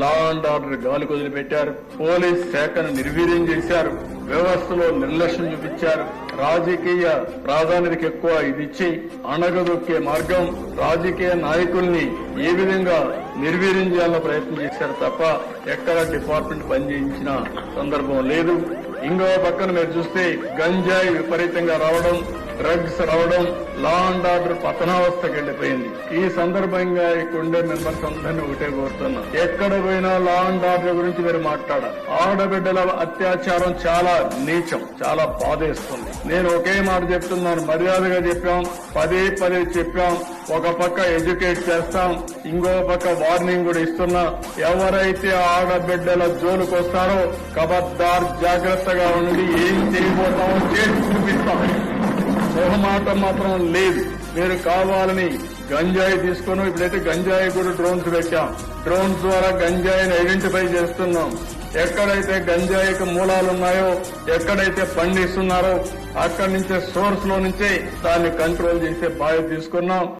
Law and order గాలి వదిలిపెట్టారు. Police శాఖను నిర్వీర్యం చేశారు. వ్యవస్థలో నిర్లక్ష్యం చూపించారు. రాజకీయ ప్రాధాన్యతకు ఎక్కువ ఇదిచ్చి అణగదొక్కే మార్గం, రాజకీయ నాయకుల్ని ఏ విధంగా నిర్వీర్యం చేయాలన్న ప్రయత్నం చేశారు తప్ప ఎక్కడ డిపార్ట్మెంట్ పనిచేయించిన సందర్భం లేదు. ఇంకో పక్కన మీరు చూస్తే గంజాయి విపరీతంగా రావడం, డ్రగ్స్ రావడం, లా అండ్ ఆర్డర్ పతనావస్థకు వెళ్లిపోయింది. ఈ సందర్భంగా ఇక్కడ ఉండే మెంబర్స్ అందరినీ ఒకటే కోరుతున్నా, ఎక్కడ పోయినా లా అండ్ ఆర్డర్ గురించి మీరు మాట్లాడాలి. ఆడబిడ్డల అత్యాచారం చాలా నీచం, చాలా బాధేస్తుంది. నేను ఒకే మాట చెప్తున్నాను, మర్యాదగా చెప్పాం, పదే చెప్పాం. ఒక పక్క ఎడ్యుకేట్ చేస్తాం, ఇంకో పక్క వార్నింగ్ కూడా ఇస్తున్నా. ఎవరైతే ఆడబిడ్డల జోలికి వస్తారో ఖబర్దార్, జాగ్రత్తగా ఉండి ఏం చేయబోతామో చేసి చూపిస్తాం. మొహమాటం మాత్రం లేదు. మీరు కావాలని గంజాయి తీసుకుని, ఇప్పుడైతే గంజాయి కూడా డ్రోన్స్ పెట్టాం. డ్రోన్స్ ద్వారా గంజాయిని ఐడెంటిఫై చేస్తున్నాం. ఎక్కడైతే గంజాయికి మూలాలున్నాయో, ఎక్కడైతే పండిస్తున్నారో అక్కడి నుంచే, సోర్స్ లో నుంచే దాన్ని కంట్రోల్ చేసే బాధ్యత తీసుకున్నాం.